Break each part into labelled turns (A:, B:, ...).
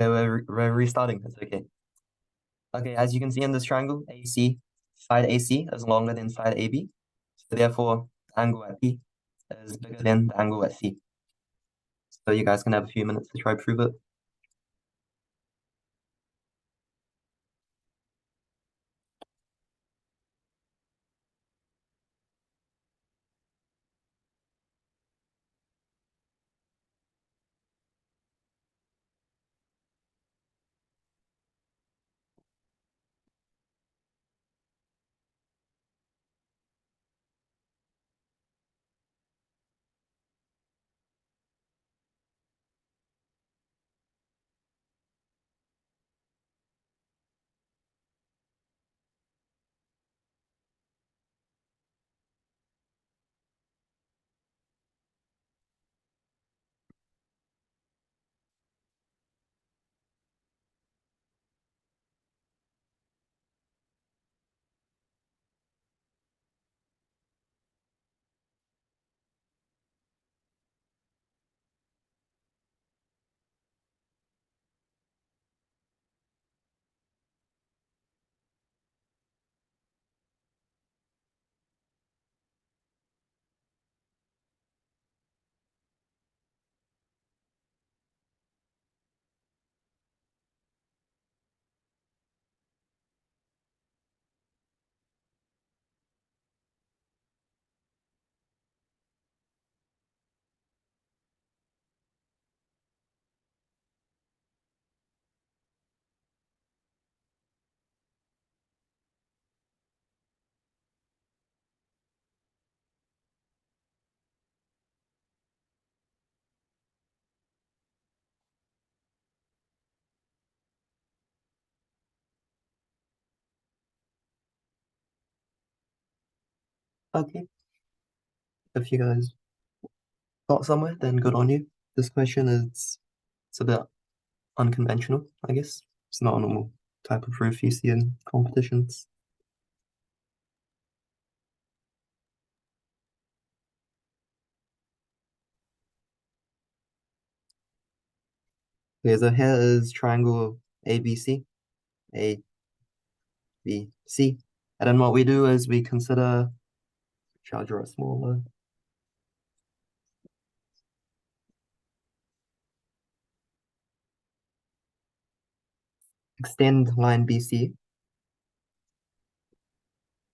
A: Okay, we're restarting. That's okay. Okay, as you can see in this triangle, side AC is longer than side AB. So therefore, the angle at P is bigger than the angle at C. So you guys can have a few minutes to try to prove it. Okay, if you guys got somewhere, then good on you. This question is it's a bit unconventional, I guess. It's not a normal type of proof you see in competitions. Okay, so here is triangle ABC, A, B, C. And then what we do is we consider, shall I draw a smaller? Extend line BC,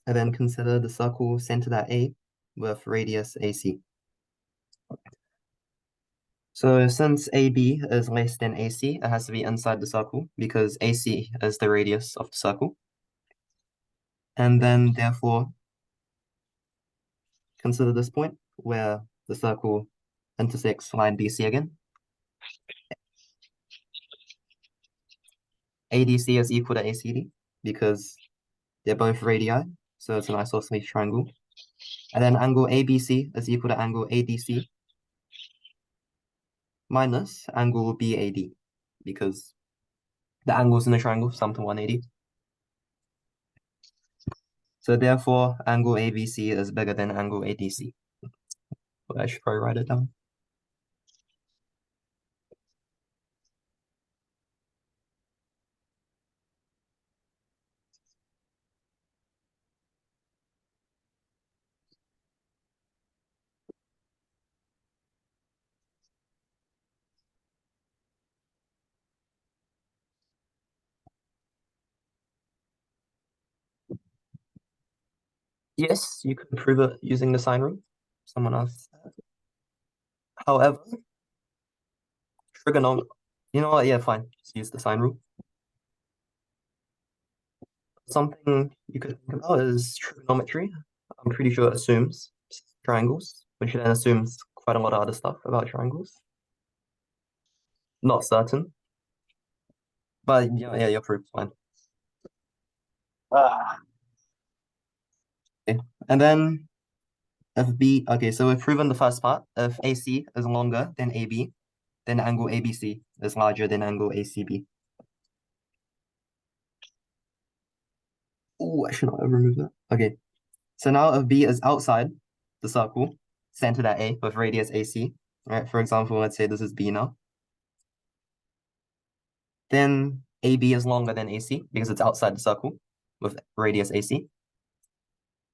A: and then consider the circle centered at A with radius AC. So since AB is less than AC, it has to be inside the circle because AC is the radius of the circle. And then therefore, consider this point where the circle intersects line BC again. ADC is equal to ACD because they're both radii, so it's an isosceles triangle. And then angle ABC is equal to angle ADC minus angle BAD because the angles in the triangle sum to 180. So therefore, angle ABC is bigger than angle ADC. Well, I should probably write it down. Yes, you can prove it using the sine rule. Someone else. However, trigonometry. You know what? Yeah, fine. Just use the sine rule. Something you could think about is trigonometry. I'm pretty sure it assumes triangles, which then assumes quite a lot of other stuff about triangles. Not certain, but yeah, your proof's fine. Okay. And then if B, okay, so we've proven the first part. If AC is longer than AB, then angle ABC is larger than angle ACB. Oh, I should not have removed that. Okay, so now if B is outside the circle, centered at A with radius AC, right? For example, let's say this is B now. then AB is longer than AC because it's outside the circle with radius AC.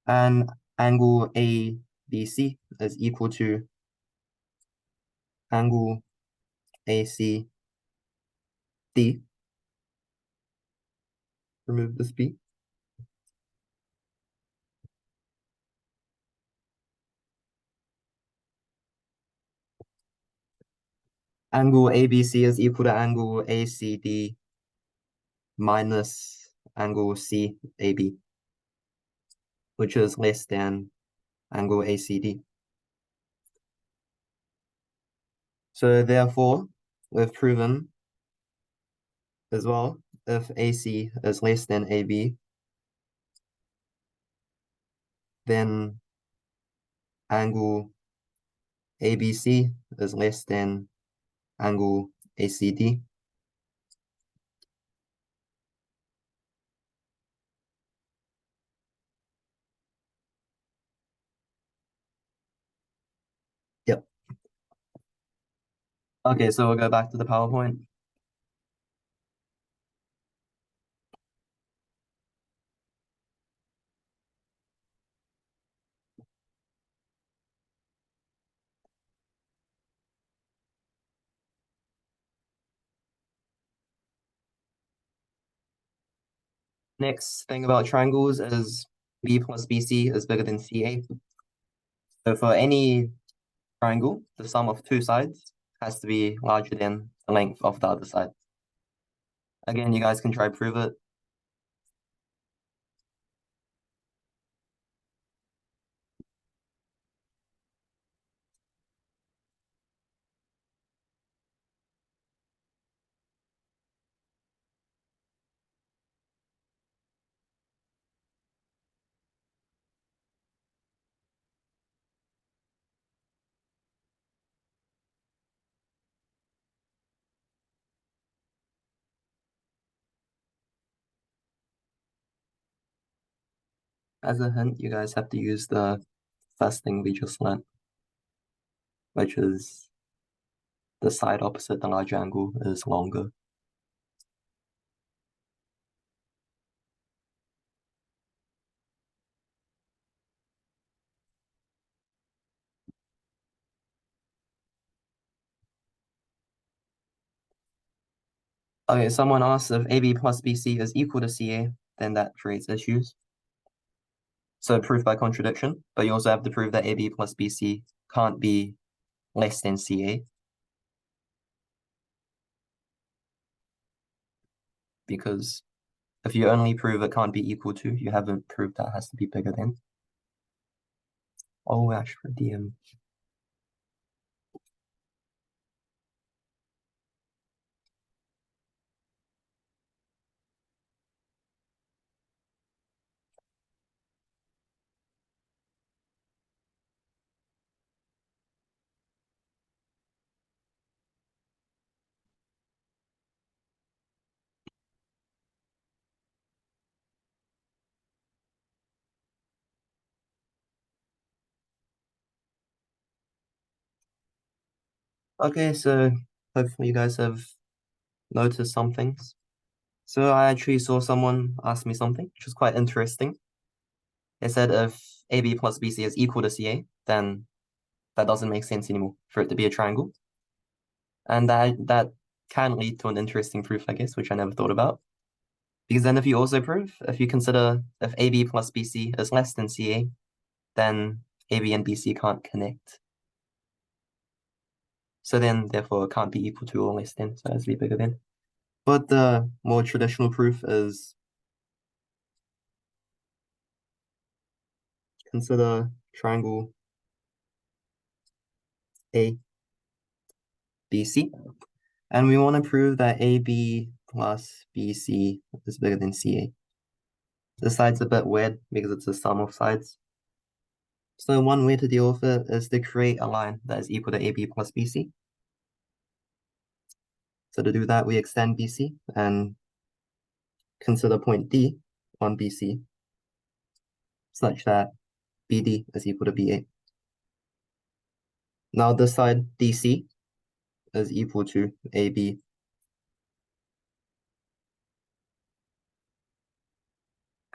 A: And angle ABC is equal to angle ACD. Remove this B. Angle ABC is equal to angle ACD minus angle CAB, which is less than angle ACD. So therefore, we've proven as well, if AC is less than AB, then angle ABC is less than angle ACD. Yep. Okay, so we'll go back to the PowerPoint. Next thing about triangles is B plus BC is bigger than CA. So for any triangle, the sum of two sides has to be larger than the length of the other side. Again, you guys can try prove it. As a hint, you guys have to use the first thing we just learned, which is the side opposite the larger angle is longer. Okay, someone asked if AB plus BC is equal to CA, then that creates issues. So proof by contradiction, but you also have to prove that AB plus BC can't be less than CA. Because if you only prove it can't be equal to, you haven't proved that has to be bigger than. Oh, ash for DM. Okay, so hopefully you guys have noticed some things. So I actually saw someone ask me something, which was quite interesting. They said if AB plus BC is equal to CA, then that doesn't make sense anymore for it to be a triangle. And that can lead to an interesting proof, I guess, which I never thought about. Because then if you also prove, if you consider if AB plus BC is less than CA, then AB and BC can't connect. So then, therefore, it can't be equal to or less than, so it has to be bigger than. But the more traditional proof is consider triangle ABC, and we want to prove that AB plus BC is bigger than CA. This side's a bit weird because it's a sum of sides. So one way to deal with it is to create a line that is equal to AB plus BC. So to do that, we extend BC and consider point D on BC such that BD is equal to BA. Now this side DC is equal to AB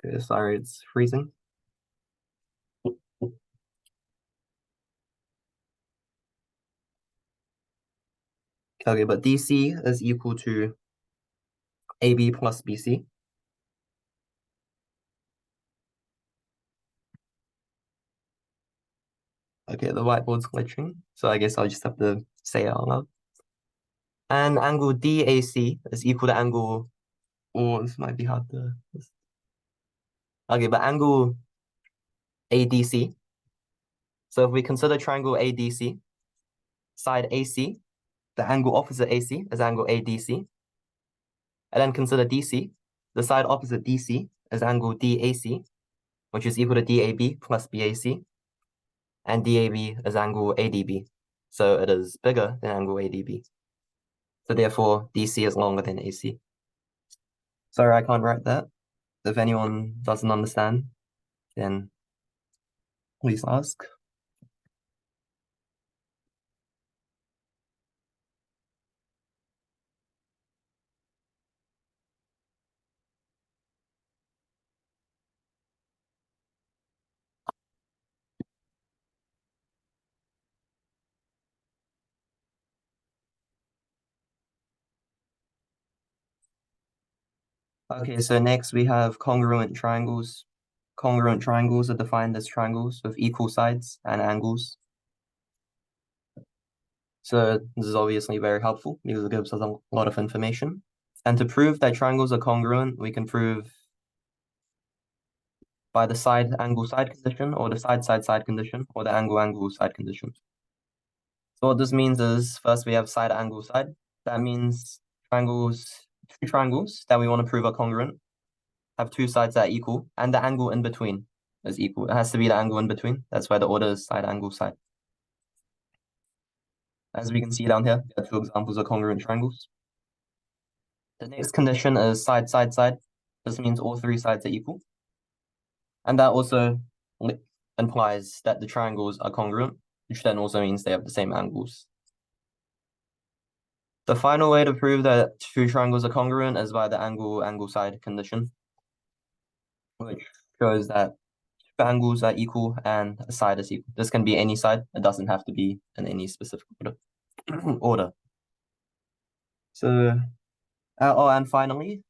A: Okay, sorry, it's freezing. Okay, but DC is equal to AB plus BC. Okay, the whiteboard's glitching, so I guess I'll just have to say it out loud. And angle DAC is equal to angle, oh, this might be hard to. Okay, but angle ADC. So if we consider triangle ADC, side AC, the angle opposite AC is angle ADC. And then consider DC, the side opposite DC is angle DAC, which is equal to DAB plus BAC. And DAB is angle ADB. So it is bigger than angle ADB. So therefore, DC is longer than AC. Sorry, I can't write that. If anyone doesn't understand, then please ask. Okay, so next we have congruent triangles. Congruent triangles are defined as triangles with equal sides and angles. So this is obviously very helpful because it gives us a lot of information. And to prove that triangles are congruent, we can prove by the side angle side condition, or the side side side condition, or the angle angle side condition. So what this means is first we have side angle side. That means two triangles that we want to prove are congruent have two sides that are equal, and the angle in between is equal. It has to be the angle in between. That's why the order is side angle side. As we can see down here, there are two examples of congruent triangles. The next condition is side side side. This means all three sides are equal. And that also implies that the triangles are congruent, which then also means they have the same angles. The final way to prove that two triangles are congruent is by the angle side condition, which shows that two angles are equal and a side is equal. This can be any side. It doesn't have to be in any specific order. So, and finally,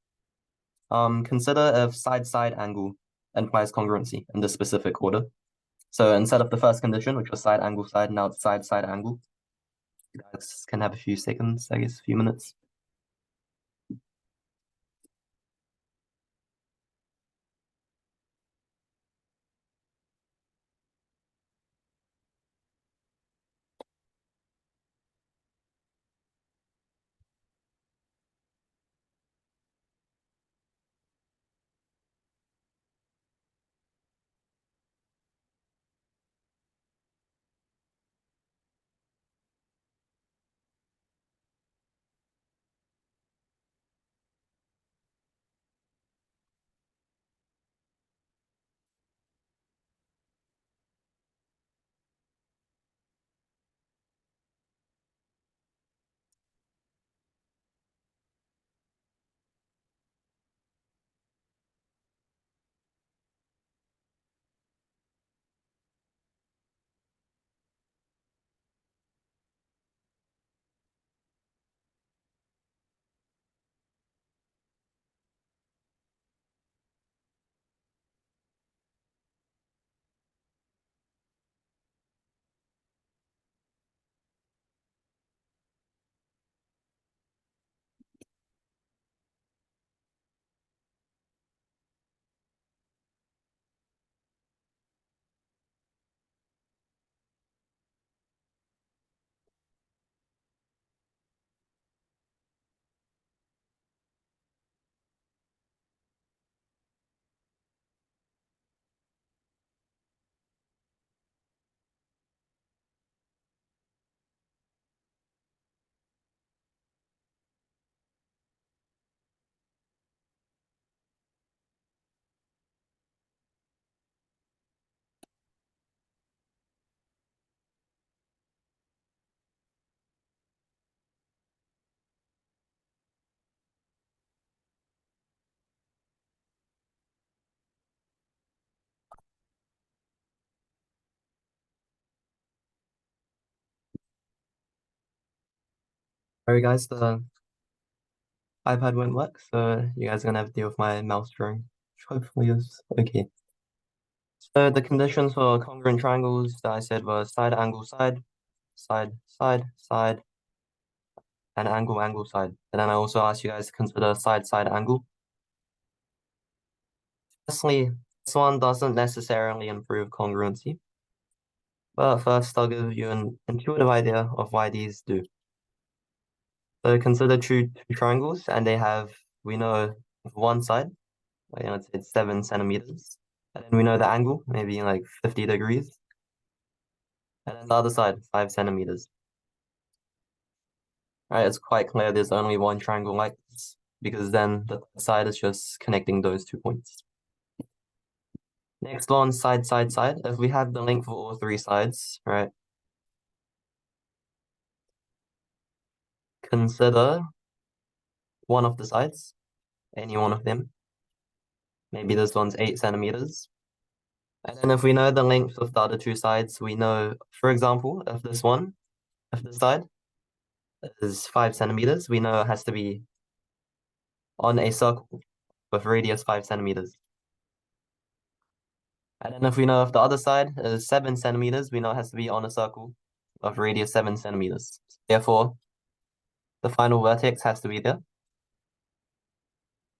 A: consider if side-side angle implies congruency in this specific order. So instead of the first condition, which was side angle side, now it's side angle. You guys can have a few seconds, I guess, a few minutes. Sorry guys, the iPad won't work, so you guys are gonna have to deal with my mouse drawing, which hopefully is okay. So the conditions for congruent triangles that I said were side, angle, side, side, side, side, and angle, angle, side. And then I also asked you guys to consider side, side, angle. Firstly, this one doesn't necessarily improve congruency, but first I'll give you an intuitive idea of why these do. So consider two triangles, and they have, we know one side, it's 7 centimeters. And then we know the angle, maybe like 50 degrees. And then the other side, 5 centimeters. Right, it's quite clear there's only one triangle like this, because then the side is just connecting those 2 points. Next one, side, side, side. If we have the length for all 3 sides, right? Consider one of the sides, any one of them. Maybe this one's 8 centimeters. And then if we know the length of the other 2 sides, we know, for example, if this side is 5 centimeters, we know it has to be on a circle with radius 5 centimeters. And then if we know if the other side is 7 centimeters, we know it has to be on a circle of radius 7 centimeters. Therefore, the final vertex has to be there.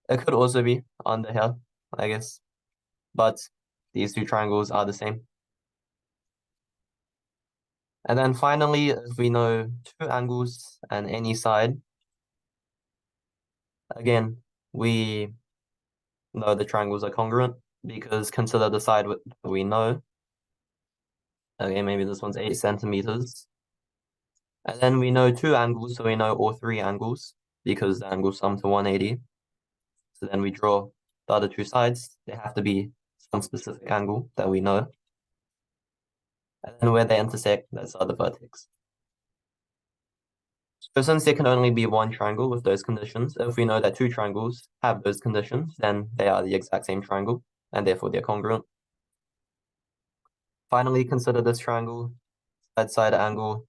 A: It could also be under here, I guess. But these 2 triangles are the same. And then finally, if we know 2 angles and any side, again, we know the triangles are congruent because consider the side we know. Okay, maybe this one's 8 centimeters. And then we know 2 angles, so we know all 3 angles because the angles sum to 180. So then we draw the other 2 sides. They have to be some specific angle that we know. And then where they intersect, that's the other vertex. So since there can only be one triangle with those conditions, if we know that 2 triangles have those conditions, then they are the exact same triangle, and therefore they're congruent. Finally, consider this triangle, side-side angle.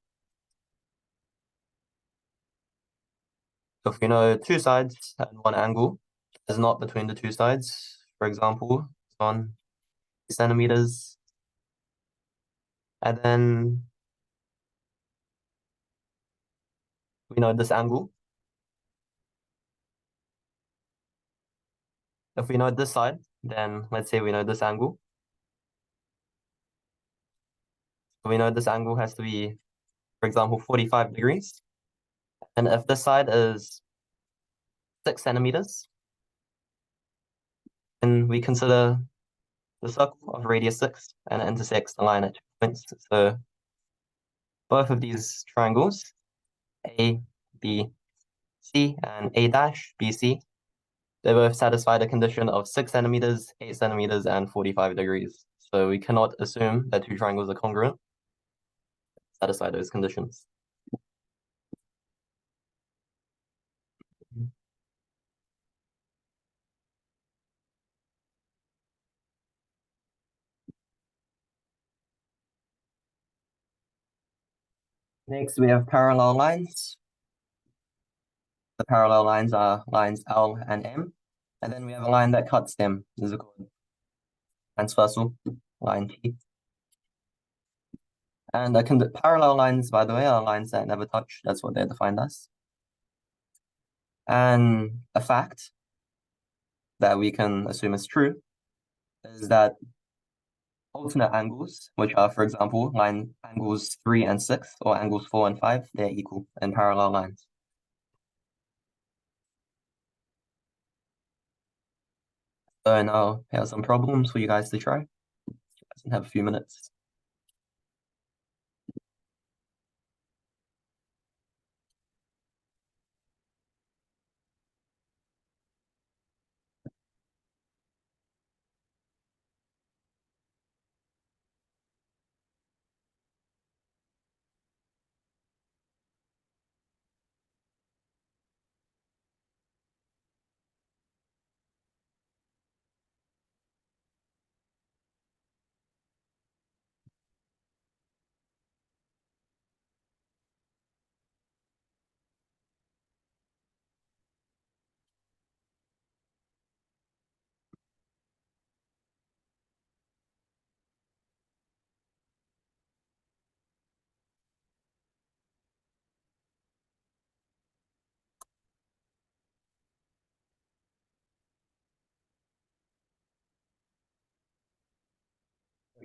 A: If we know 2 sides and 1 angle is not between the 2 sides, for example, on centimeters, and then we know this angle. If we know this side, then let's say we know this angle. We know this angle has to be, for example, 45 degrees. And if this side is 6 centimeters, then we consider the circle of radius 6 and it intersects the line at 2 points. So both of these triangles, A, B, C, and A dash, B, C, they both satisfy the condition of 6 centimeters, 8 centimeters, and 45 degrees. So we cannot assume that 2 triangles are congruent, satisfy those conditions. Next, we have parallel lines. The parallel lines are lines L and M. And then we have a line that cuts them. This is called transversal line T. And parallel lines, by the way, are lines that never touch. That's what they're defined as. And a fact that we can assume is true is that alternate angles, which are, for example, line angles 3 and 6, or angles 4 and 5, they're equal in parallel lines. So now here are some problems for you guys to try. You guys can have a few minutes.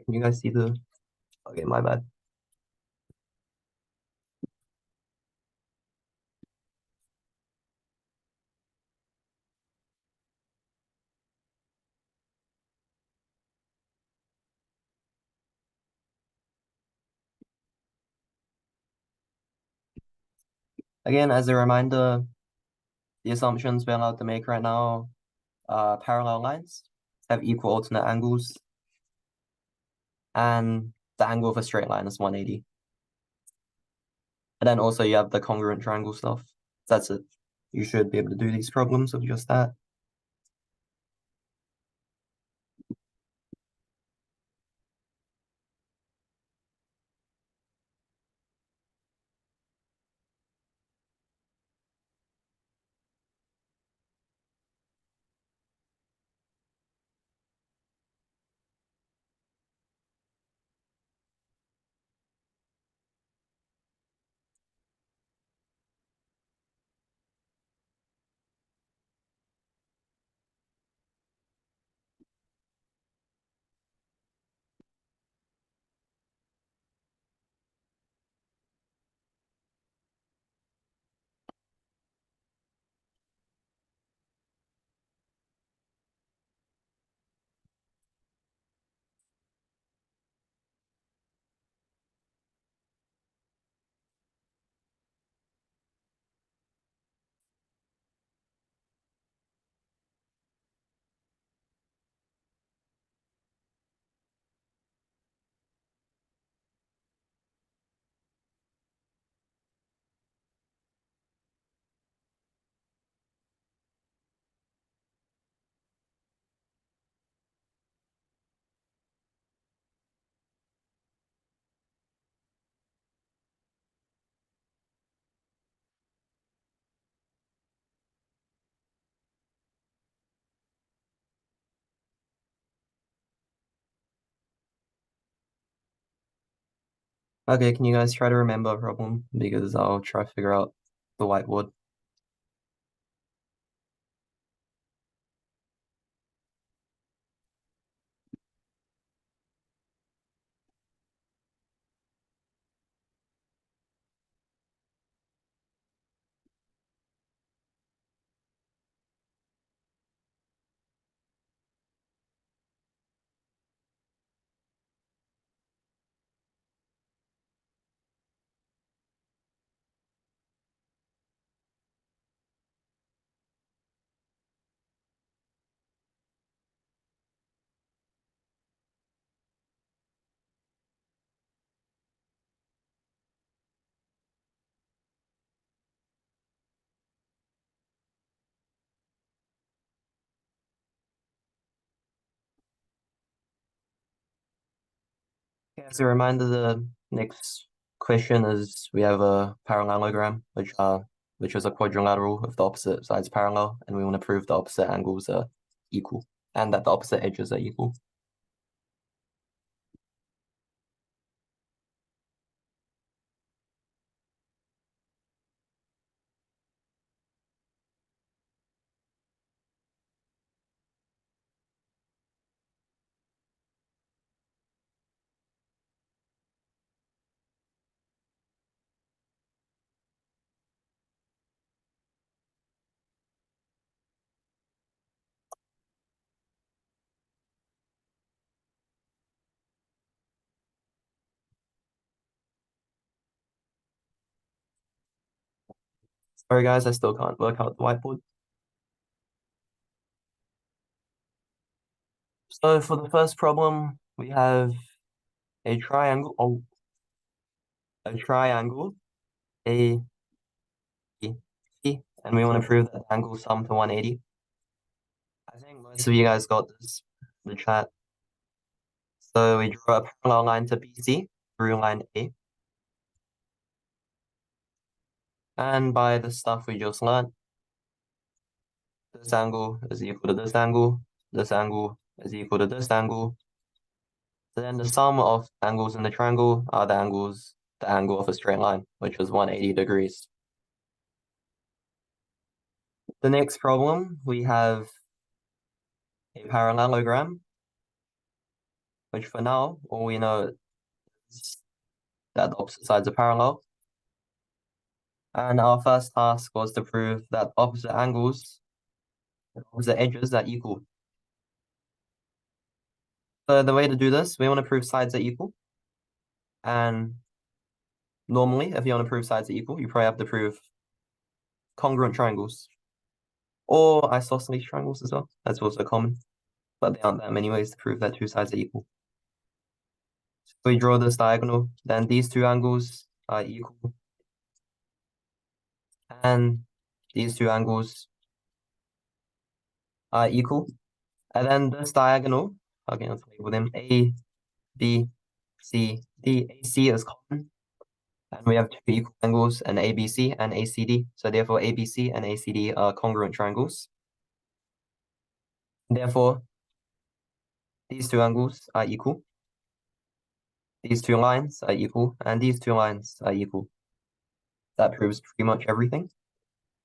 A: Can you guys see the? Okay, my bad. Again, as a reminder, the assumptions we're allowed to make right now are parallel lines have equal alternate angles, and the angle of a straight line is 180. And then also you have the congruent triangle stuff. That's it. You should be able to do these problems with just that. Okay, can you guys try to remember a problem? Because I'll try to figure out the whiteboard. As a reminder, the next question is we have a parallelogram, which is a quadrilateral if the opposite sides parallel, and we want to prove the opposite angles are equal and that the opposite edges are equal. Sorry guys, I still can't work out the whiteboard. So for the first problem, we have a triangle, A, B, C, and we want to prove that the angles sum to 180. I think most of you guys got this in the chat. So we draw a parallel line to BC through line A. And by the stuff we just learned, this angle is equal to this angle is equal to this angle. So then the sum of angles in the triangle are the angle of a straight line, which is 180 degrees. The next problem, we have a parallelogram which for now, all we know is that the opposite sides are parallel. And our first task was to prove that opposite angles, opposite edges are equal. So the way to do this, we want to prove sides are equal. And normally, if you want to prove sides are equal, you probably have to prove congruent triangles or isosceles triangles as well. That's also common, but there aren't that many ways to prove that two sides are equal. So we draw this diagonal, then these two angles are equal, and these two angles are equal. And then this diagonal, okay, let's label them A, B, C, D. AC is common, and we have two equal angles, an ABC and ACD. So therefore, ABC and ACD are congruent triangles. Therefore, these two angles are equal. These two lines are equal, and these two lines are equal. That proves pretty much everything.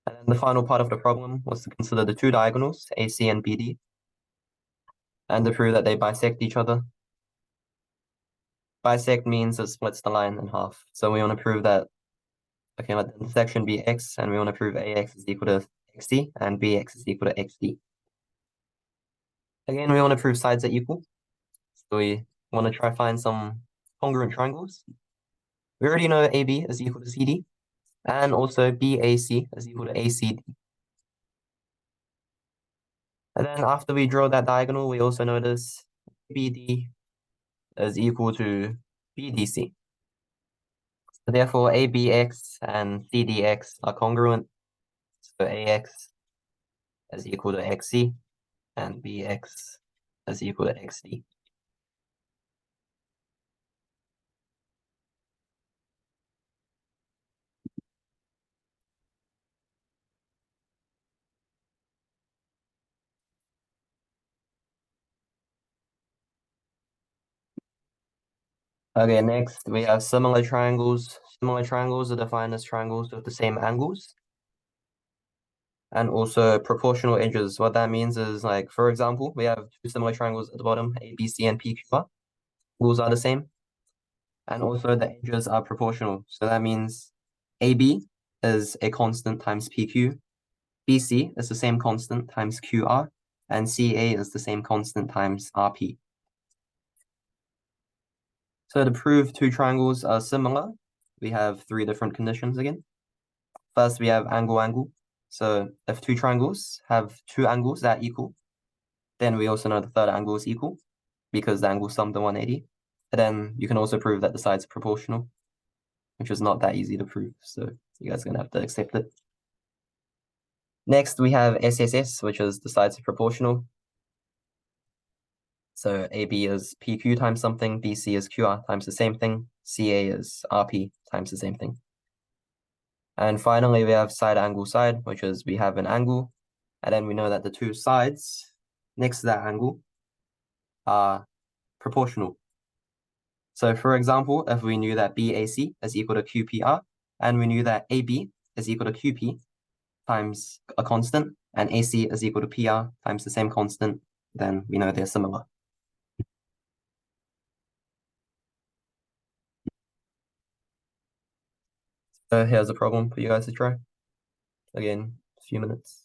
A: And then the final part of the problem was to consider the two diagonals, AC and BD, and to prove that they bisect each other. Bisect means it splits the line in half. So we want to prove that, okay, let the intersection be x, and we want to prove AX is equal to XD, and BX is equal to XD. Again, we want to prove sides are equal. So we want to try find some congruent triangles. We already know AB is equal to CD, and also BAC is equal to ACD. And then after we draw that diagonal, we also notice BD is equal to BDC. So therefore, ABX and CDX are congruent. So AX is equal to XC, and BX is equal to XD. Okay, next we have similar triangles. Similar triangles are defined as triangles with the same angles. And also proportional edges. What that means is, like, for example, we have two similar triangles at the bottom, ABC and PQR. Angles are the same. And also the edges are proportional. So that means AB is a constant times PQ. BC is the same constant times QR. And CA is the same constant times RP. So to prove two triangles are similar, we have three different conditions again. First, we have angle-angle. So if two triangles have two angles that are equal, then we also know the third angle is equal because the angle sum to 180. And then you can also prove that the sides are proportional, which is not that easy to prove. So you guys are going to have to accept it. Next, we have SSS, which is the sides are proportional. So AB is PQ times something, BC is QR times the same thing, CA is RP times the same thing. And finally, we have side angle side, which is we have an angle, and then we know that the two sides next to that angle are proportional. So for example, if we knew that BAC is equal to QPR, and we knew that AB is equal to QP times a constant, and AC is equal to PR times the same constant, then we know they're similar. So here's a problem for you guys to try. Again, a few minutes.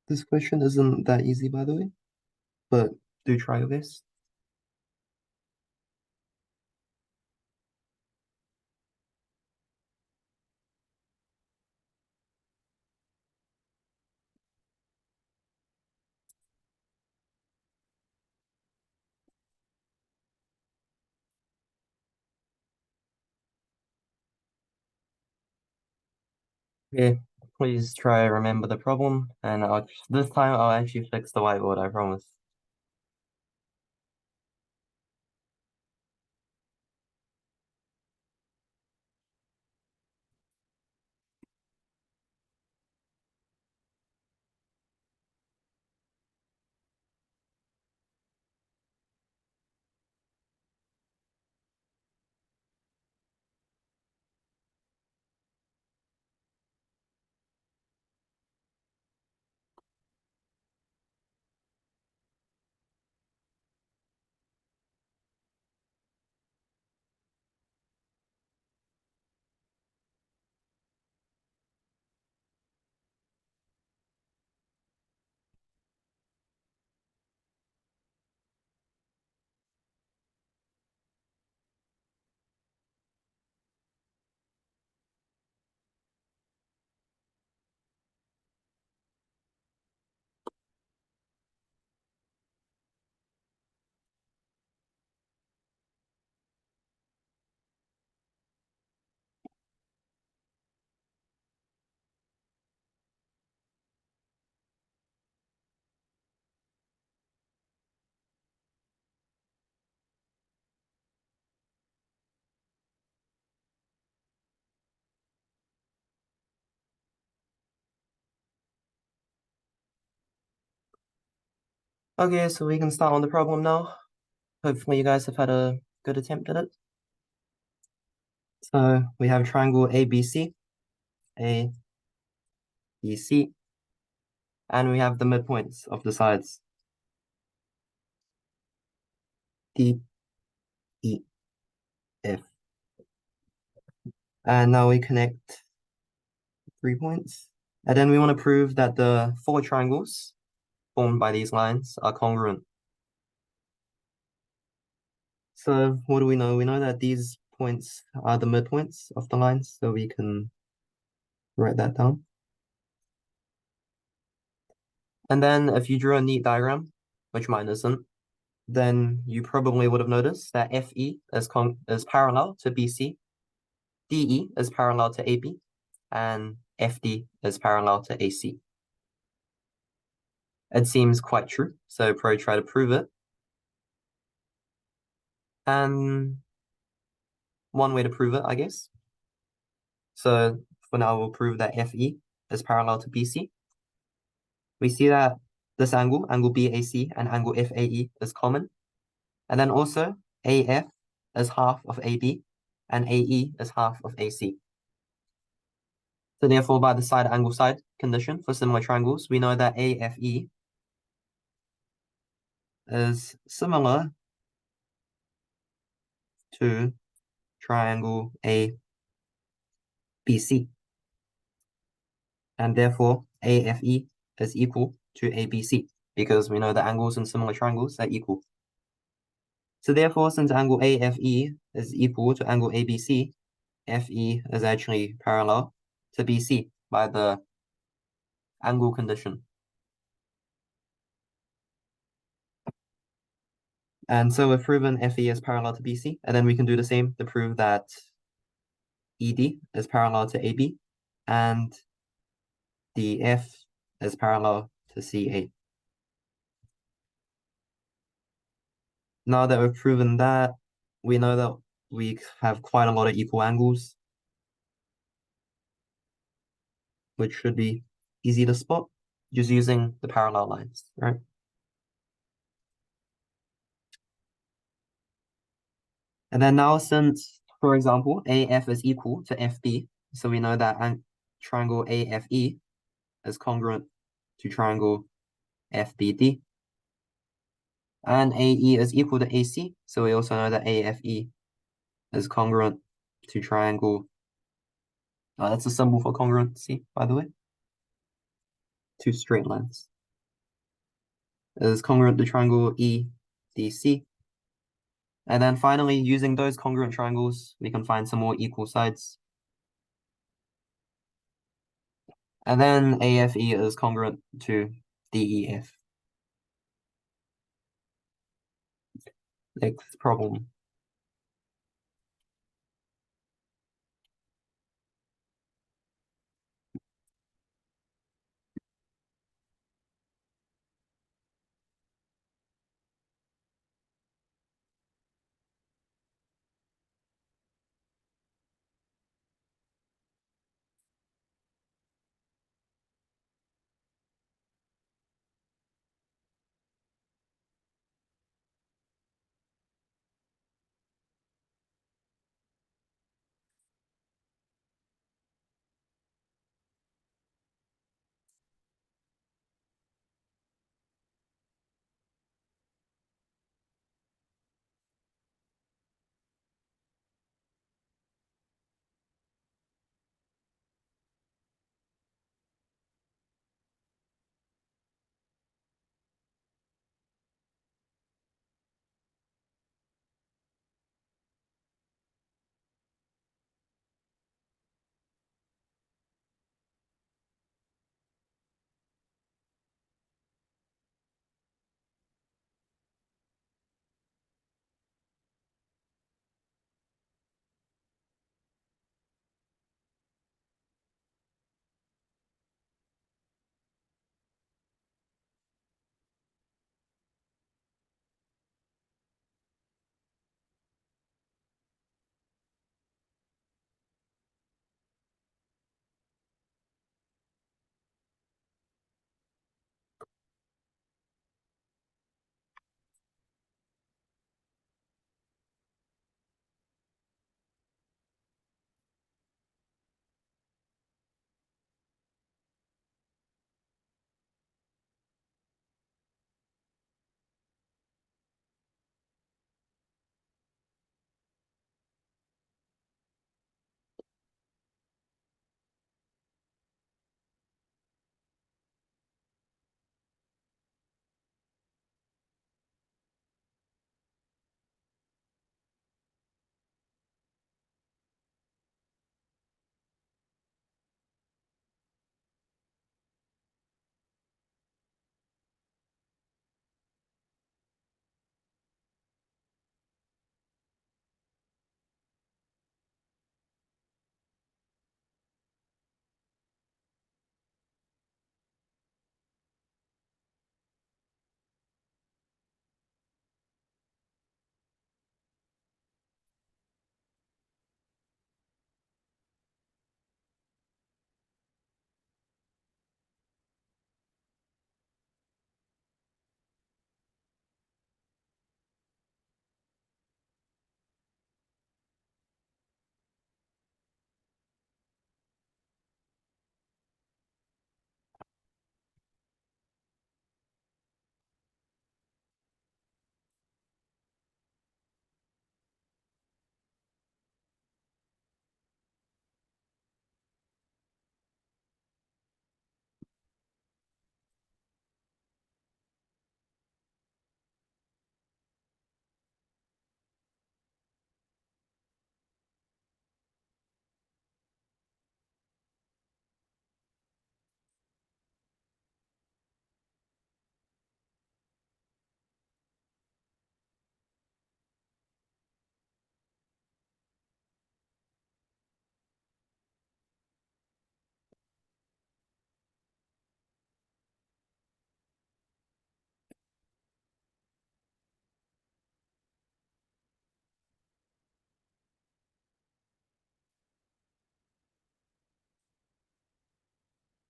A: This question isn't that easy, by the way, but do try your best. Okay, please try remember the problem, and this time I'll actually fix the whiteboard, I promise. Okay, so we can start on the problem now. Hopefully you guys have had a good attempt at it. So we have triangle ABC, ABC, and we have the midpoints of the sides, D, E, F. And now we connect 3 points. And then we want to prove that the 4 triangles formed by these lines are congruent. So what do we know? We know that these points are the midpoints of the lines, so we can write that down. And then if you drew a neat diagram, which mine isn't, then you probably would have noticed that FE is parallel to BC, DE is parallel to AB, and FD is parallel to AC. It seems quite true, so probably try to prove it. And one way to prove it, I guess. So for now, we'll prove that FE is parallel to BC. We see that this angle BAC, and angle FAE is common. And then also AF is half of AB, and AE is half of AC. So therefore, by the side angle side condition for similar triangles, we know that AFE is similar to triangle ABC. And therefore, AFE is equal to ABC, because we know the angles in similar triangles are equal. So therefore, since angle AFE is equal to angle ABC, FE is actually parallel to BC by the angle condition. And so we've proven FE is parallel to BC, and then we can do the same to prove that ED is parallel to AB, and DF is parallel to CA. Now that we've proven that, we know that we have quite a lot of equal angles, which should be easy to spot just using the parallel lines, right? And then now since, for example, AF is equal to FB, so we know that triangle AFE is congruent to triangle FBD. And AE is equal to AC, so we also know that AFE is congruent to triangle. That's a symbol for congruency, by the way. 2 straight lines. is congruent to triangle EDC. And then finally, using those congruent triangles, we can find some more equal sides. And then AFE is congruent to DEF. Next problem.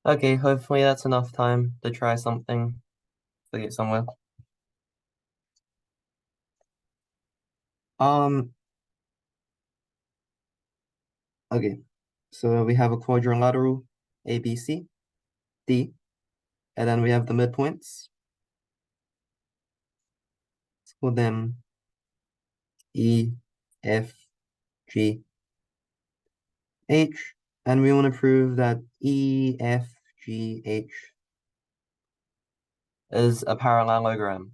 A: Okay, hopefully that's enough time to try something to get somewhere. Um, okay. So we have a quadrilateral ABC, D, and then we have the midpoints. Let's call them E, F, G, H, and we want to prove that E, F, G, H is a parallelogram.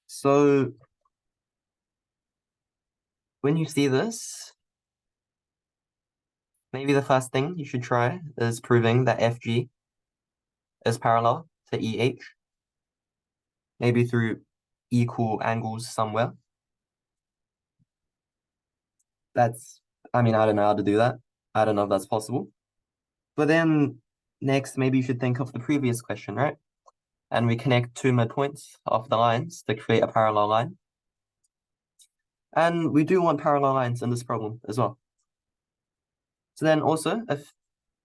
A: So when you see this, maybe the first thing you should try is proving that FG is parallel to EH, maybe through equal angles somewhere. I mean, I don't know how to do that. I don't know if that's possible. But then next, maybe you should think of the previous question, right? And we connect two midpoints of the lines to create a parallel line. And we do want parallel lines in this problem as well. So then also, if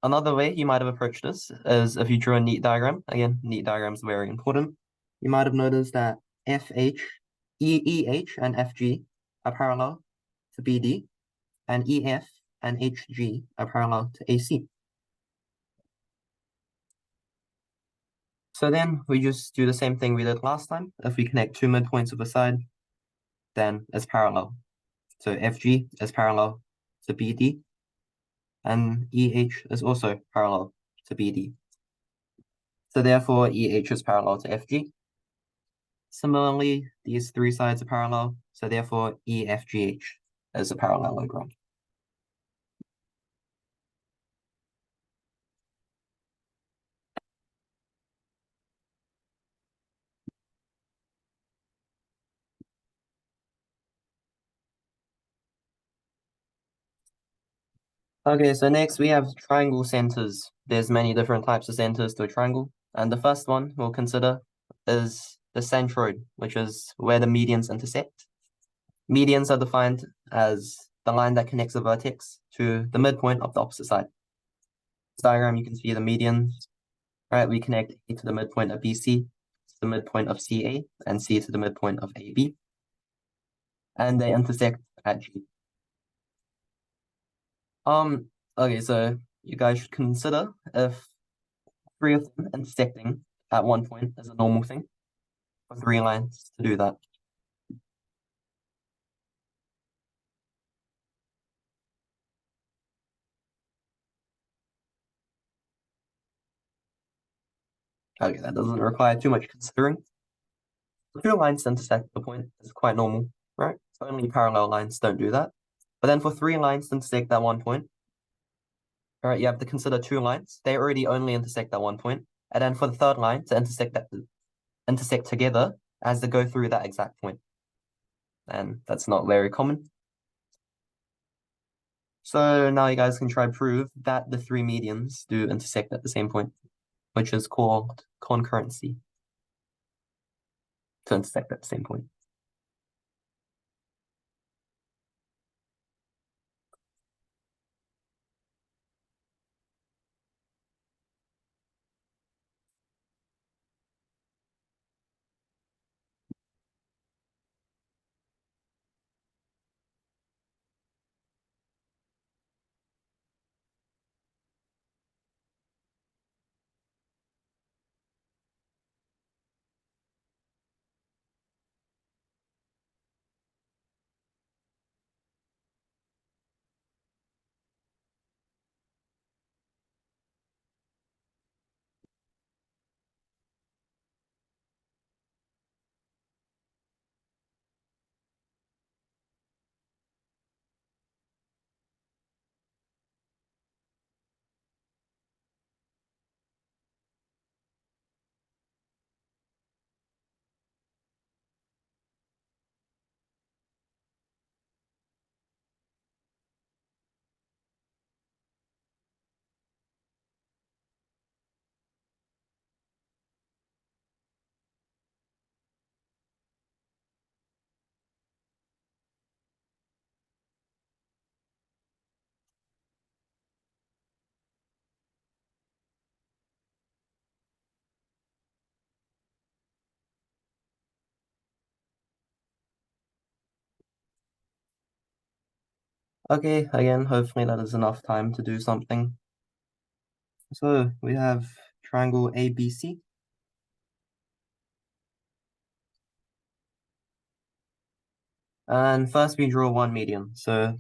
A: another way you might have approached this is if you drew a neat diagram. Again, neat diagrams are very important. You might have noticed that EH and FG are parallel to BD, and EF and HG are parallel to AC. So then we just do the same thing we did last time. If we connect two midpoints of a side, then it's parallel. So FG is parallel to BD, and EH is also parallel to BD. So therefore, EH is parallel to FG. Similarly, these three sides are parallel, so therefore EFGH is a parallelogram. Okay, so next we have triangle centers. There's many different types of centers to a triangle, and the first one we'll consider is the centroid, which is where the medians intersect. Medians are defined as the line that connects a vertex to the midpoint of the opposite side. This diagram, you can see the medians, right? We connect A to the midpoint of BC, to the midpoint of CA, and C to the midpoint of AB, and they intersect at G. Okay, so you guys should consider if three of them intersecting at one point is a normal thing for three lines to do that. Okay, that doesn't require too much considering. For two lines to intersect the point is quite normal, right? Only parallel lines don't do that. But then for three lines to intersect that one point, all right, you have to consider two lines. They already only intersect that one point. And then for the third line to intersect together as they go through that exact point. And that's not very common. So now you guys can try to prove that the three medians do intersect at the same point, which is called concurrency to intersect at the same point. Okay, again, hopefully that is enough time to do something. So we have triangle ABC. And first we draw one median. So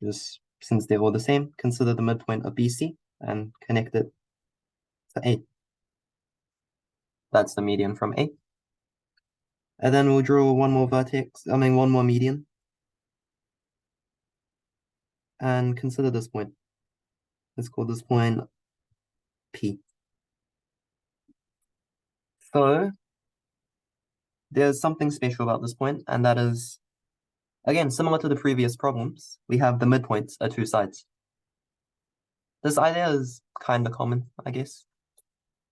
A: just since they're all the same, consider the midpoint of BC and connect it to A. That's the median from A. And then we'll draw one more one more median. And consider this point. Let's call this point P. So there's something special about this point, and that is, again, similar to the previous problems, we have the midpoints are two sides. This idea is kind of common, I guess.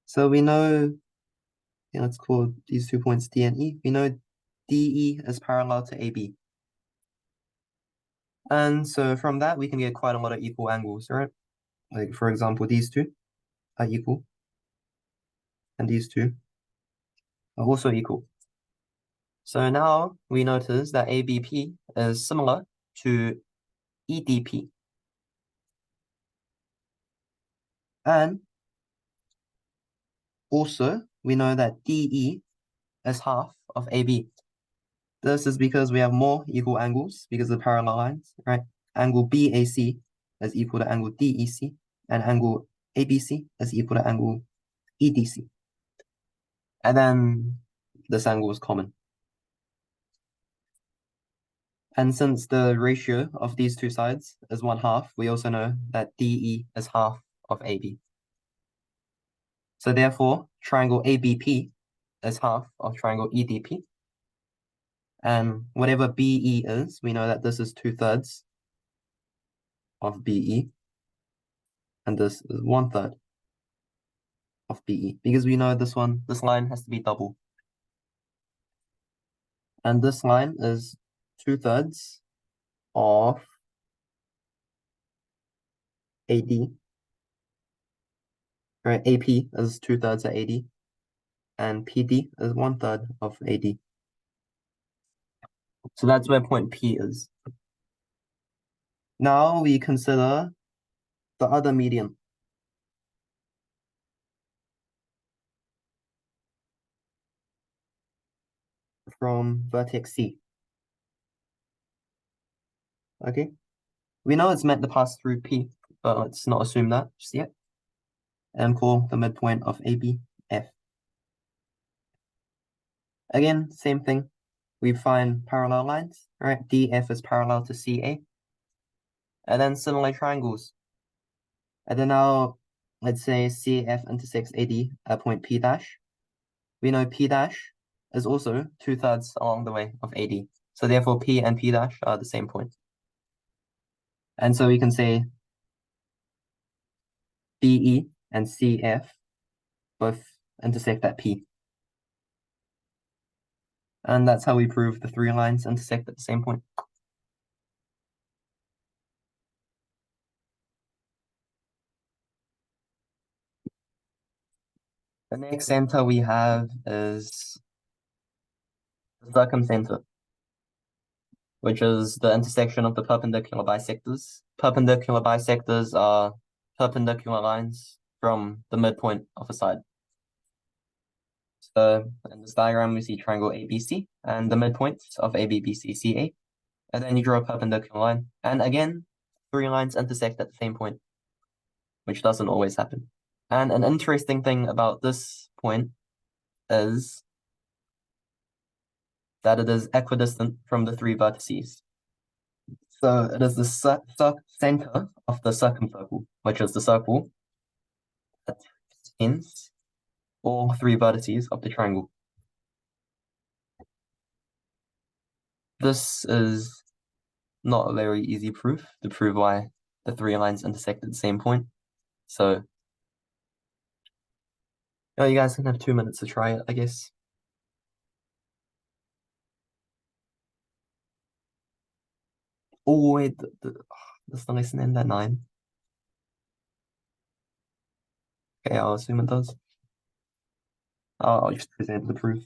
A: So we know, let's call these 2 points D and E. We know DE is parallel to AB. And so from that, we can get quite a lot of equal angles, right? Like, for example, these two are equal, and these two are also equal. So now we notice that ABP is similar to EDP. And also, we know that DE is half of AB. This is because we have more equal angles because of parallel lines, right? Angle BAC is equal to angle DEC, and angle ABC is equal to angle EDC. And then this angle is common. And since the ratio of these two sides is 1/2, we also know that DE is half of AB. So therefore, triangle ABP is half of triangle EDP. And whatever BE is, we know that this is 2/3 of BE. And this is 1/3 of BE. Because we know this line has to be double. And this line is 2/3 of AD. Right, AP is 2/3 of AD. And PD is 1/3 of AD. So that's where point P is. Now we consider the other median. From vertex C. Okay. We know it's meant to pass through P, but let's not assume that just yet. And call the midpoint of AB F. Again, same thing. We find parallel lines, right? DF is parallel to CA. And then similar triangles. And then now, let's say CF intersects AD at point P dash. We know P dash is also 2/3 along the way of AD. So therefore P and P dash are the same point. And so we can say BE and CF both intersect at P. And that's how we prove the three lines intersect at the same point. The next center we have is the circumcenter, which is the intersection of the perpendicular bisectors. Perpendicular bisectors are perpendicular lines from the midpoint of a side. So in this diagram, we see triangle ABC and the midpoints of ABBCCA. And then you draw a perpendicular line. And again, three lines intersect at the same point, which doesn't always happen. And an interesting thing about this point is that it is equidistant from the three vertices. So it is the center of the circumcircle, which is the circle that contains all three vertices of the triangle. This is not a very easy proof to prove why the three lines intersect at the same point. So you guys can have 2 minutes to try it, I guess. Oh wait, does the lesson end at 9? Okay, I'll assume it does. I'll just present the proof.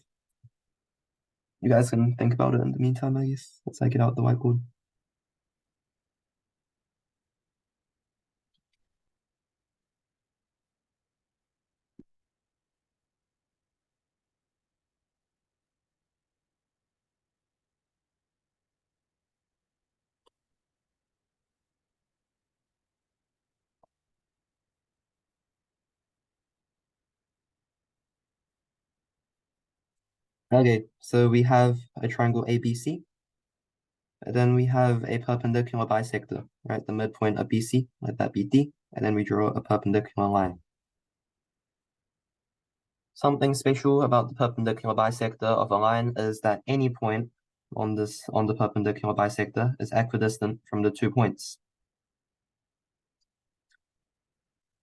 A: You guys can think about it in the meantime, I guess. Let's take it out the whiteboard. Okay, so we have a triangle ABC, and then we have a perpendicular bisector, right? The midpoint of BC, let that be D, and then we draw a perpendicular line. Something special about the perpendicular bisector of a line is that any point on the perpendicular bisector is equidistant from the 2 points.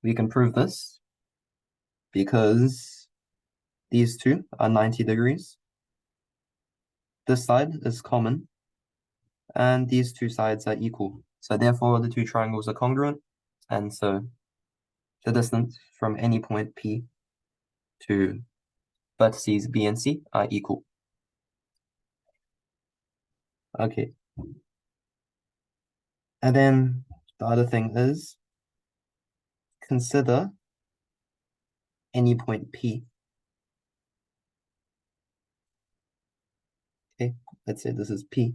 A: We can prove this because these two are 90 degrees. This side is common, and these two sides are equal. So therefore, the two triangles are congruent, and so the distance from any point P to vertices B and C are equal. Okay. And then the other thing is, consider any point P. Okay, let's say this is P.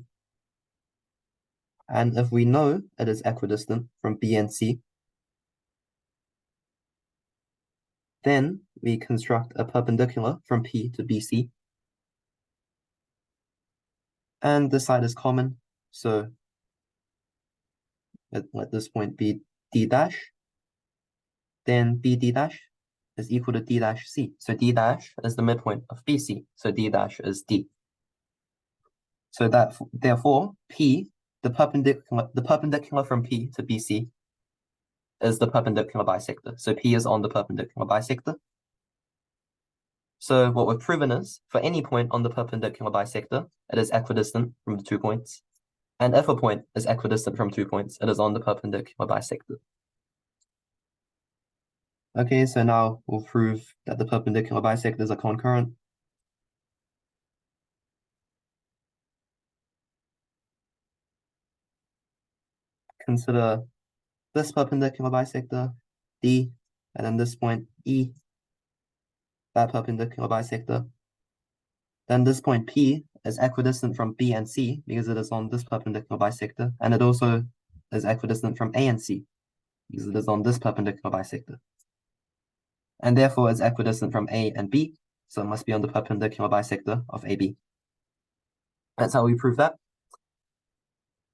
A: And if we know it is equidistant from B and C, then we construct a perpendicular from P to BC. And this side is common, so let this point be D dash. Then BD dash is equal to D dash C. So D dash is the midpoint of BC, so D dash is D. So that therefore P, the perpendicular from P to BC is the perpendicular bisector. So P is on the perpendicular bisector. So what we've proven is, for any point on the perpendicular bisector, it is equidistant from the 2 points. And if a point is equidistant from 2 points, it is on the perpendicular bisector. Okay, so now we'll prove that the perpendicular bisectors are concurrent. Consider this perpendicular bisector, D, and then this point, E, that perpendicular bisector. Then this point, P, is equidistant from B and C because it is on this perpendicular bisector, and it also is equidistant from A and C because it is on this perpendicular bisector. And therefore is equidistant from A and B, so it must be on the perpendicular bisector of AB. That's how we prove that.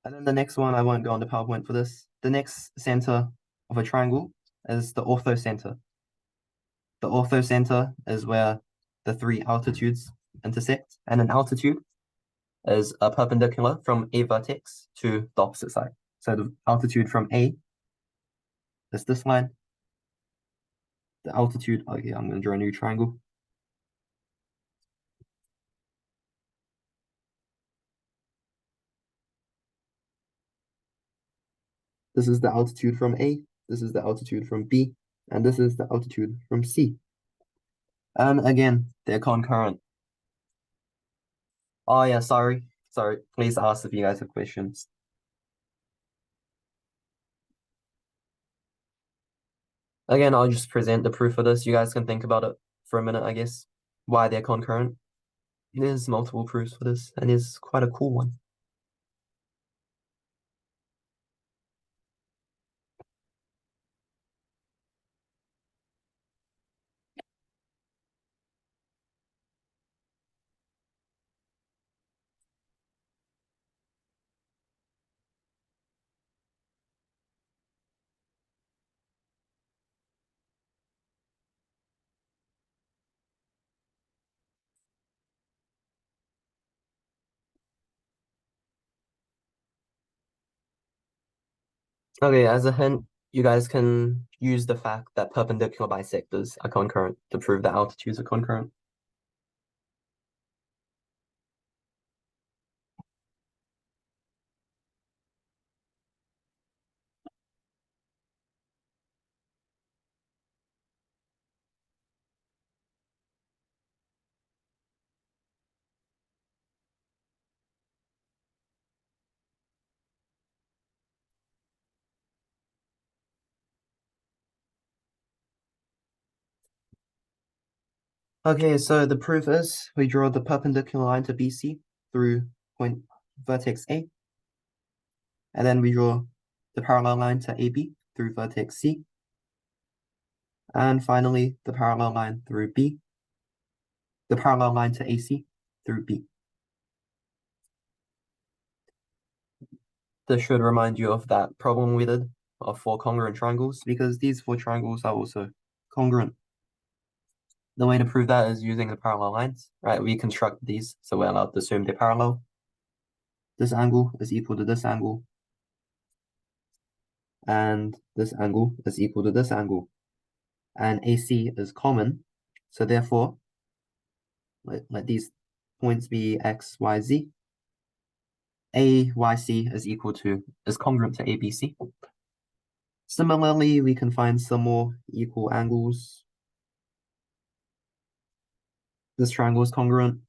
A: And then the next one, I won't go on the PowerPoint for this. The next center of a triangle is the orthocenter. The orthocenter is where the 3 altitudes intersect, and an altitude is a perpendicular from a vertex to the opposite side. So the altitude from A is this line. The altitude, okay, I'm going to draw a new triangle. This is the altitude from A, this is the altitude from B, and this is the altitude from C. And again, they're concurrent. Oh yeah, sorry. Please ask if you guys have questions. Again, I'll just present the proof of this. You guys can think about it for a minute, I guess, why they're concurrent. There's multiple proofs for this, and it's quite a cool one. Okay, as a hint, you guys can use the fact that perpendicular bisectors are concurrent to prove that altitudes are concurrent. Okay, so the proof is we draw the perpendicular line to BC through point vertex A, and then we draw the parallel line to AB through vertex C, and finally the parallel line through B, the parallel line to AC through B. This should remind you of that problem we did of 4 congruent triangles, because these 4 triangles are also congruent. The way to prove that is using the parallel lines, right? We construct these, so we're allowed to assume they're parallel. This angle is equal to this angle, and this angle is equal to this angle. And AC is common, so therefore, let these points be X, Y, Z. AYC is congruent to ABC. Similarly, we can find some more equal angles. This triangle is congruent.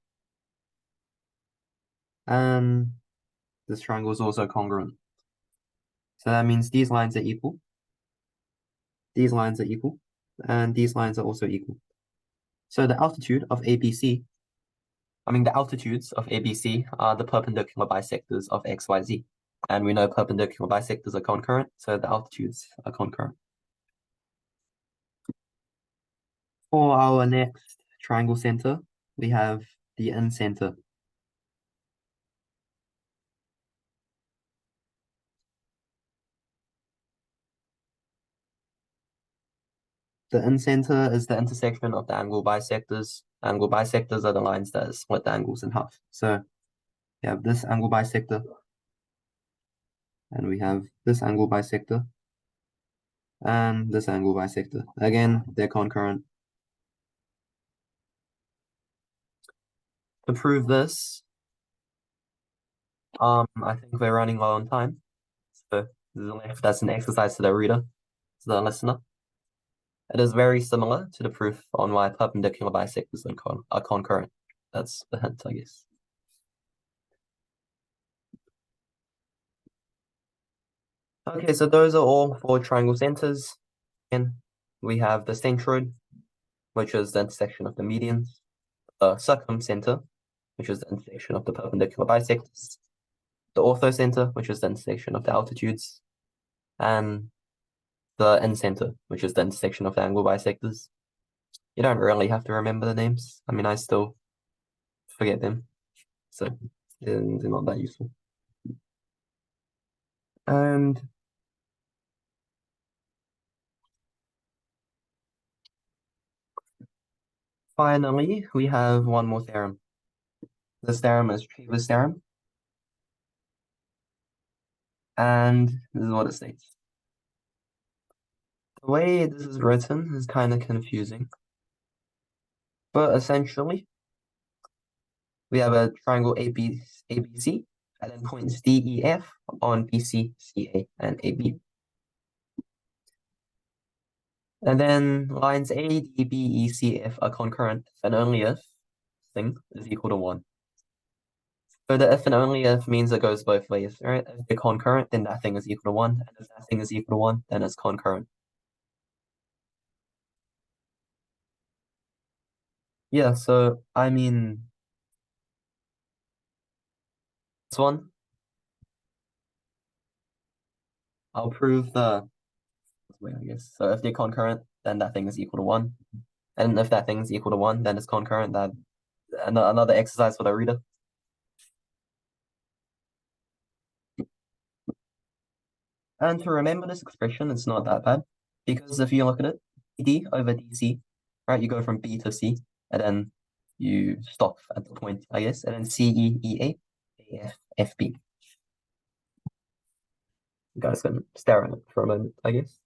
A: And this triangle is also congruent. So that means these lines are equal. These lines are equal. And these lines are also equal. So the altitude of ABC, the altitudes of ABC are the perpendicular bisectors of XYZ. And we know perpendicular bisectors are concurrent, so the altitudes are concurrent. For our next triangle center, we have the in-center. The in-center is the intersection of the angle bisectors. Angle bisectors are the lines that split the angles in half. So we have this angle bisector, and we have this angle bisector, and this angle bisector. Again, they're concurrent. To prove this, I think we're running low on time. So that's an exercise to the reader, to the listener. It is very similar to the proof on why perpendicular bisectors are concurrent. That's the hint, I guess. Okay, so those are all 4 triangle centers. And we have the centroid, which is the intersection of the medians, the circumcenter, which is the intersection of the perpendicular bisectors, the orthocenter, which is the intersection of the altitudes, and the incenter, which is the intersection of the angle bisectors. You don't really have to remember the names. I still forget them, so they're not that useful. And finally, we have one more theorem. This theorem is ceva's theorem. And this is what it states. The way this is written is kind of confusing. But essentially, we have a triangle ABC, and then points DEF on BC, CA, and AB. And then lines A, D, B, E, C, F are concurrent if and only if thing is equal to 1. So the if and only if means it goes both ways, right? If they're concurrent, then that thing is equal to 1. And if that thing is equal to 1, then it's concurrent. Yeah, so this one, I'll prove the way, I guess. So if they're concurrent, then that thing is equal to 1. And if that thing is equal to 1, then it's concurrent. That another exercise for the reader. And to remember this expression, it's not that bad. Because if you look at it, D over DC, right? You go from B to C, and then you stop at the point, I guess. And then CE, EA, AF, FB. You guys can stare at it for a moment, I guess.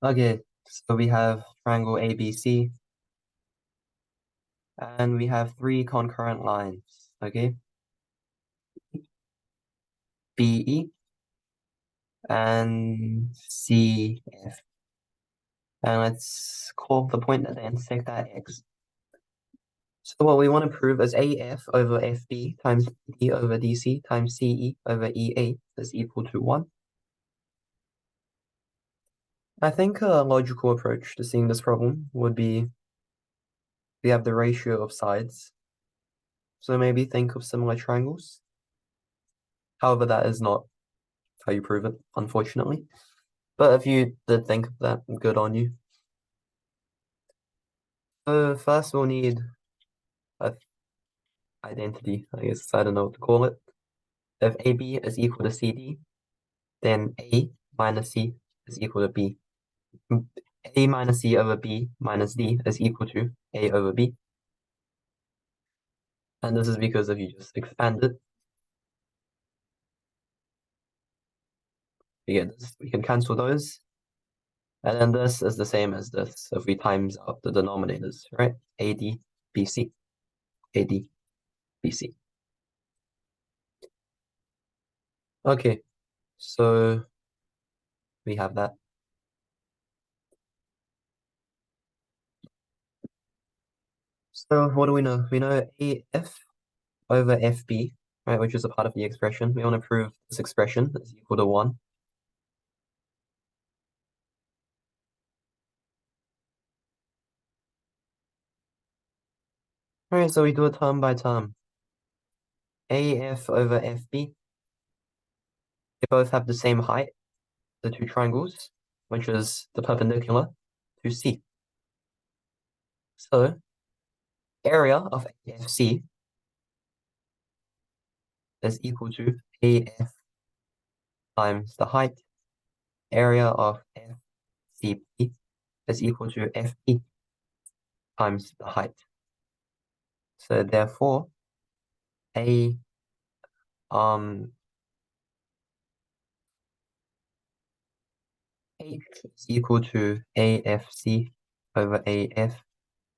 A: Okay, so we have triangle ABC, and we have three concurrent lines, okay? BE and CF. And let's call the point at the intersect at X. So what we want to prove is AF over FB times D over DC times CE over EA is equal to 1. I think a logical approach to seeing this problem would be we have the ratio of sides. So maybe think of similar triangles. However, that is not how you prove it, unfortunately. But if you did think of that, good on you. So first we'll need a identity, I guess, I don't know what to call it. If AB is equal to CD, then A minus C is equal to B. A minus C over B minus D is equal to A over B. And this is because if you just expand it, we get this. We can cancel those. And then this is the same as this if we times out the denominators, right? AD, BC, AD, BC. Okay, so we have that. So what do we know? We know AF over FB, right, which is a part of the expression. We want to prove this expression is equal to 1. All right, so we do it term by term. AF over FB, they both have the same height, the two triangles, which is the perpendicular to C. So area of AFC is equal to AF times the height. Area of FCP is equal to FP times the height. So therefore, A H is equal to AFC over AF,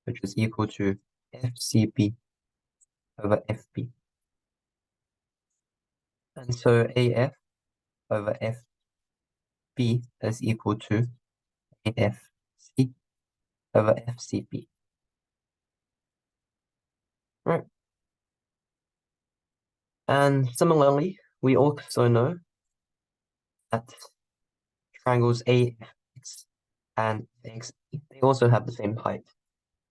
A: which is equal to FCB over FB. And so AF over FB is equal to AFC over FCB. Right. And similarly, we also know that triangles AX and XB, they also have the same height,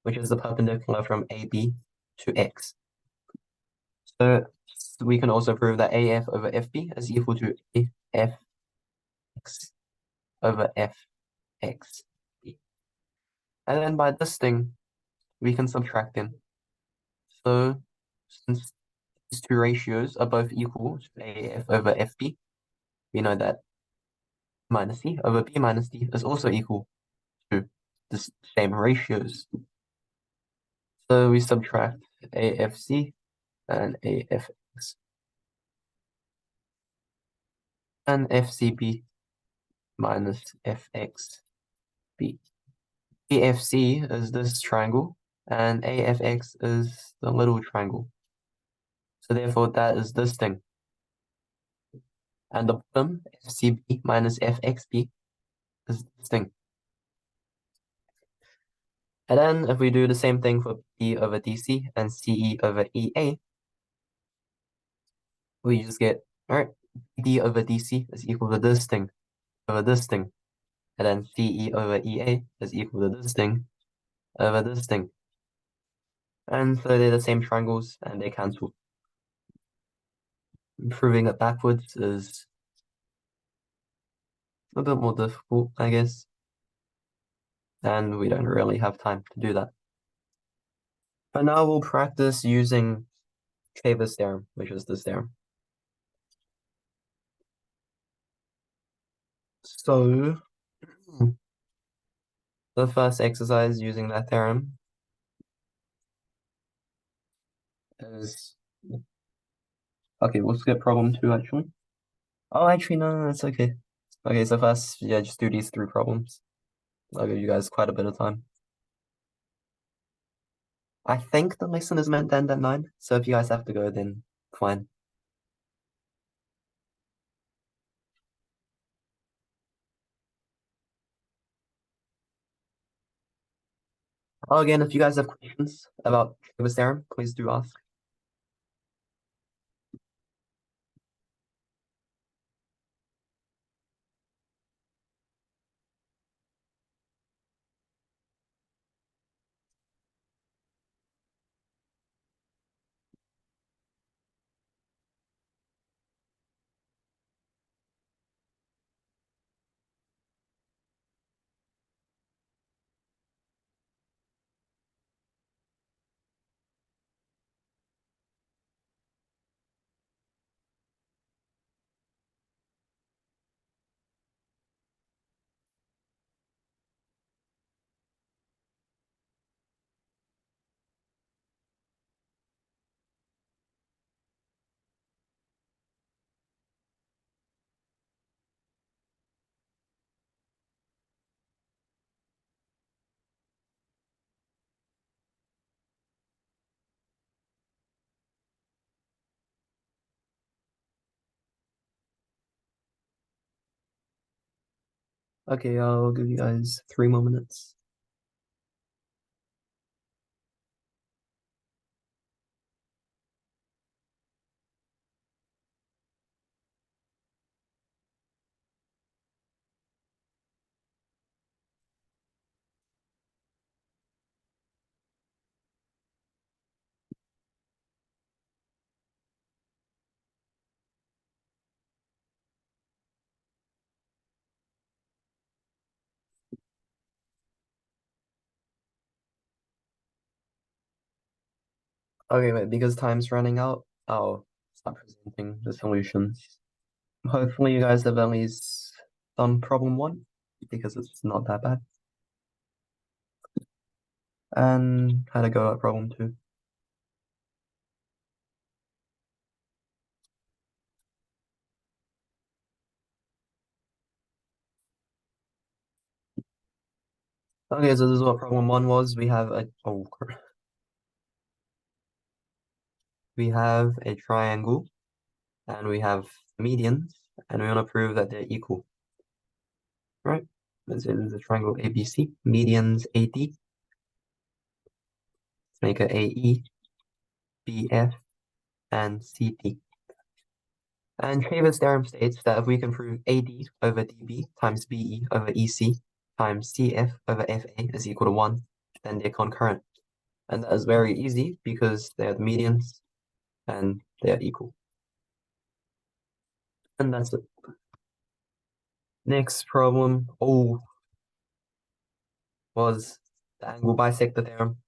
A: which is the perpendicular from AB to X. So we can also prove that AF over FB is equal to AFX over FX. And then by this thing, we can subtract in. So since these two ratios are both equal to AF over FB, we know that minus C over B minus D is also equal to the same ratios. So we subtract AFC and AFX. And FCB minus FXB. AFC is this triangle, and AFX is the little triangle. So therefore, that is this thing. And the bottom, FCB minus FXB, is this thing. And then if we do the same thing for B over DC and CE over EA, we just get, all right, D over DC is equal to this thing over this thing. And then CE over EA is equal to this thing over this thing. And so they're the same triangles and they cancel. Proving it backwards is a bit more difficult, I guess. And we don't really have time to do that. But now we'll practice using ceva's theorem, which is this theorem. So the first exercise using that theorem is, okay, we'll skip problem 2 actually. Oh, actually, no, it's okay. Okay, so first, yeah, just do these 3 problems. I'll give you guys quite a bit of time. I think the lesson is meant to end at 9, so if you guys have to go, then fine. Oh, again, if you guys have questions about ceva's theorem, please do ask. Okay, I'll give you guys 3 more minutes. Okay, wait, because time's running out, I'll start presenting the solutions. Hopefully you guys have at least done problem 1, because it's not that bad. And how to go at problem 2. Okay, so this is what problem 1 was. We have a triangle, and we have medians, and we want to prove that they're equal. Right? Let's say there's a triangle ABC, medians AD. Let's make it AE, BF, and CT. And Shaver's theorem states that if we can prove AD over DB times BE over EC times CF over FA is equal to 1, then they're concurrent. And that is very easy because they are the medians and they are equal. And that's it. Next problem, was the angle bisector theorem,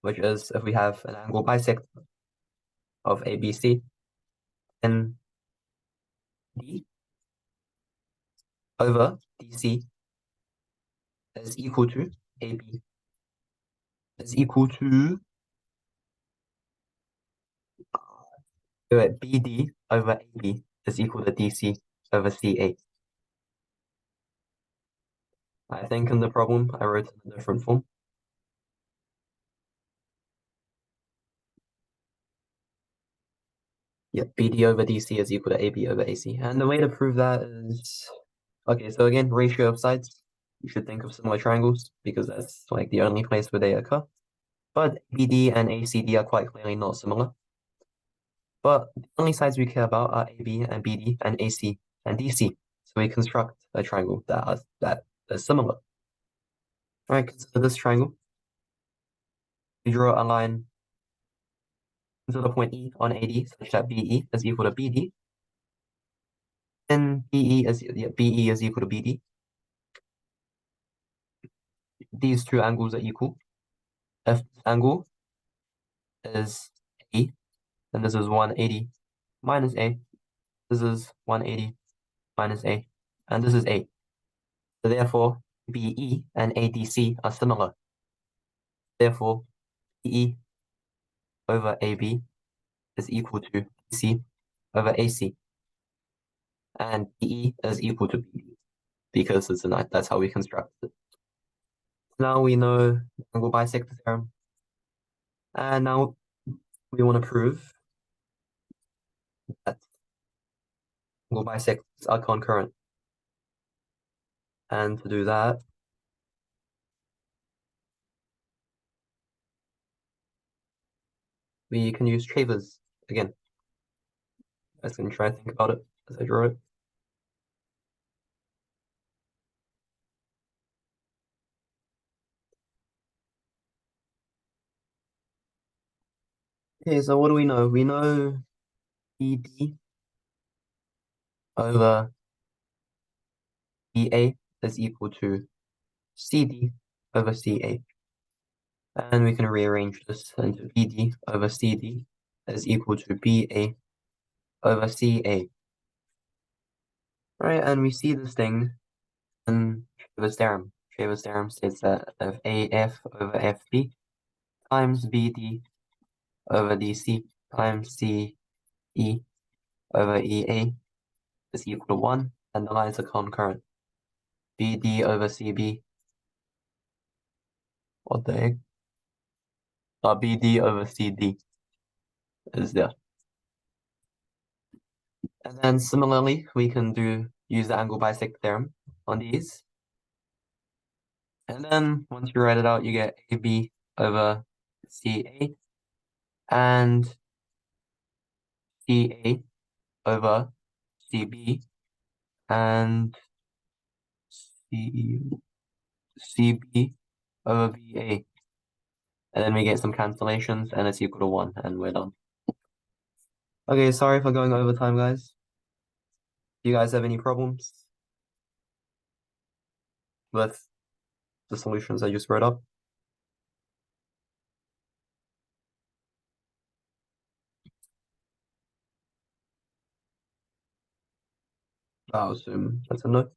A: which is if we have an angle bisector of ABC, then D over DC is equal to AB is equal to BD over AB is equal to DC over CA. I think in the problem I wrote it in a different form. Yeah, BD over DC is equal to AB over AC. And the way to prove that is, okay, so again, ratio of sides. You should think of similar triangles because that's like the only place where they occur. But BD and ACD are quite clearly not similar. But the only sides we care about are AB and BD and AC and DC. So we construct a triangle that is similar. All right, consider this triangle. We draw a line to the point E on AD such that BE is equal to BD. Then BE is equal to BD. These two angles are equal. If this angle is A, then this is 180 minus A. This is 180 minus A. And this is A. So therefore, BE and ADC are similar. Therefore, BE over AB is equal to DC over AC. And BE is equal to BD because that's how we construct it. Now we know the angle bisector theorem. And now we want to prove that angle bisectors are concurrent. And to do that, we can use ceva's again. I was going to try to think about it as I draw it. Okay, so what do we know? We know BD over BA is equal to CD over CA. And we can rearrange this into BD over CD is equal to BA over CA. Right, and we see this thing in ceva's theorem. Ceva's theorem states that if AF over FB times BD over DC times CE over EA is equal to 1, and the lines are concurrent. BD over CB, what the heck? BD over CD is there. And then similarly, we can use the angle bisect theorem on these. And then once you write it out, you get AB over CA and CA over CB and CB over BA. And then we get some cancellations and it's equal to 1 and we're done. Okay, sorry for going over time, guys. Do you guys have any problems with the solutions I just wrote up? I'll assume that's a no.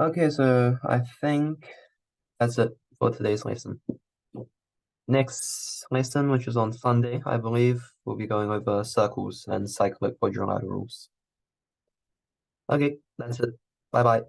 A: Okay, so I think that's it for today's lesson. Next lesson, which is on Sunday, I believe, we'll be going over circles and cyclic quadrilaterals. Okay, that's it. Bye-bye.